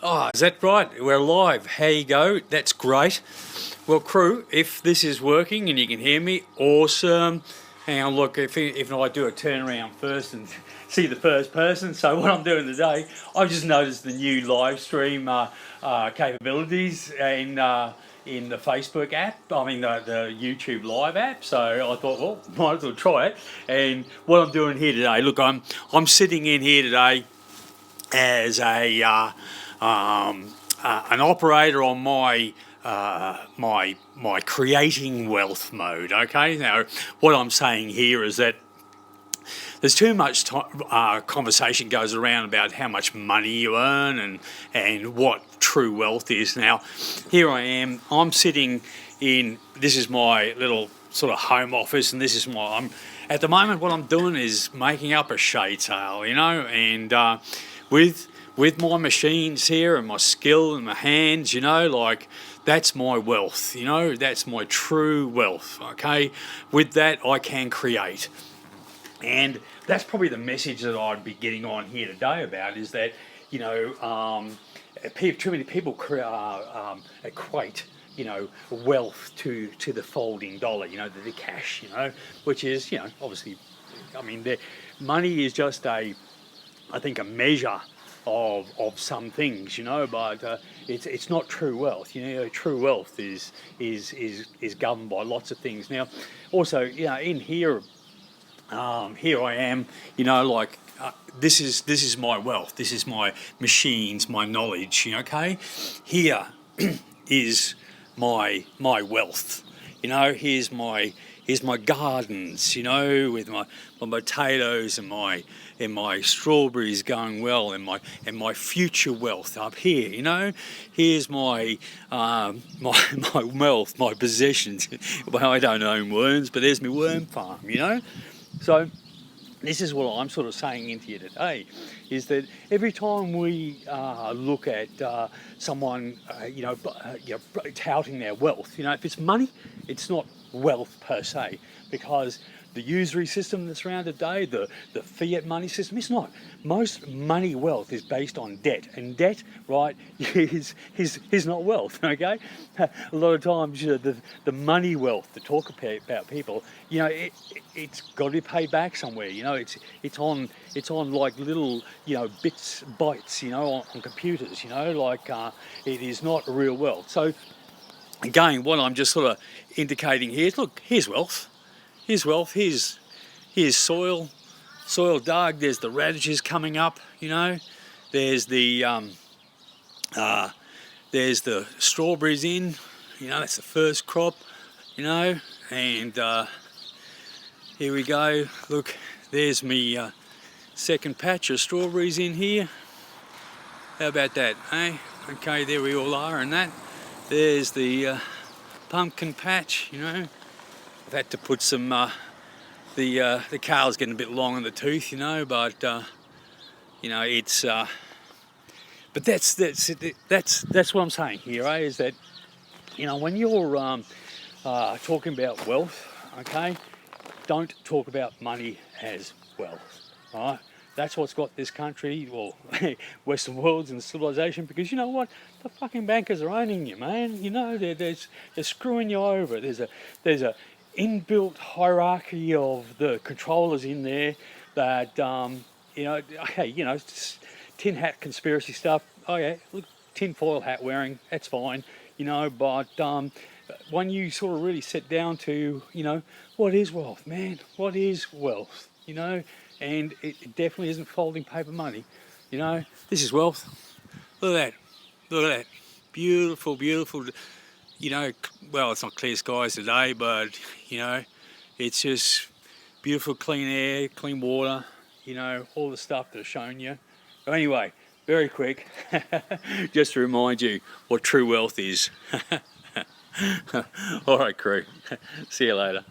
Oh, is that right? We're live. How you go? That's great. Well, crew, if this is working and you can hear me, awesome. Hang on, look, if I do a turnaround first and see the first person. So what I'm doing today, I've just noticed the new live stream capabilities in the Facebook app. I mean the YouTube live app. So I thought, well, might as well try it. And what I'm doing here today, look, I'm sitting in here today as an operator on my my creating wealth mode. Okay, now what I'm saying here is that there's too much conversation goes around about how much money you earn and what true wealth is. Now, here I am. I'm sitting in. This is my little sort of home office, and this is my. At the moment, what I'm doing is making up a shade sail, you know, and with my machines here and my skill and my hands, you know, like that's my wealth, you know, that's my true wealth, okay? With that, I can create. And that's probably the message that I'd be getting on here today about is that, you know, too many people equate, you know, wealth to the folding dollar, you know, the cash, you know, which is, you know, obviously, I mean, money is just I think a measure of some things, you know, but it's not true wealth. You know, true wealth is governed by lots of things. Now, also, you know, in here, here I am, you know, like this is my wealth. This is my machines, my knowledge. You know, okay, here is my wealth. You know, here's my gardens, you know, with my potatoes and my strawberries going well, and my future wealth up here, you know. Here's my my wealth, my possessions. Well, I don't own worms, but there's my worm farm, you know. So this is what I'm sort of saying into you today, is that every time we look at someone, you know, touting their wealth, you know, if it's money, it's not wealth per se, because the usury system that's around today, the fiat money system, it's not. Most money wealth is based on debt, and debt, right, is not wealth. Okay, a lot of times, you know, the money wealth, the talk about people, you know, it's got to be paid back somewhere. You know, it's on like little, you know, bytes, you know, on computers. You know, like it is not real wealth. So again, what I'm just sort of indicating here is, look, here's wealth. Here's wealth. Here's soil dug. There's the radishes coming up. You know, there's the strawberries in. You know, that's the first crop. You know, and here we go. Look, there's me second patch of strawberries in here. How about that, eh? Okay, there we all are, and that. There's the pumpkin patch. You know. I've had to put some, the kale's getting a bit long in the tooth, you know, but, you know, it's, but that's what I'm saying here, eh, is that, you know, when you're talking about wealth, okay, don't talk about money as wealth, right? That's what's got this country, well, Western worlds and civilization, because you know what? The fucking bankers are owning you, man. You know, they're screwing you over. There's a inbuilt hierarchy of the controllers in there that, you know, okay, you know, tin hat conspiracy stuff. Oh yeah, look, tin foil hat wearing, that's fine, you know, but when you sort of really sit down to, you know, what is wealth, man? What is wealth, you know? And it definitely isn't folding paper money, you know? This is wealth. Look at that. Look at that. Beautiful, beautiful. You know, well, it's not clear skies today, but, you know, it's just beautiful clean air, clean water, you know, all the stuff that I've shown you. But anyway, very quick, just to remind you what true wealth is. All right, crew. See you later.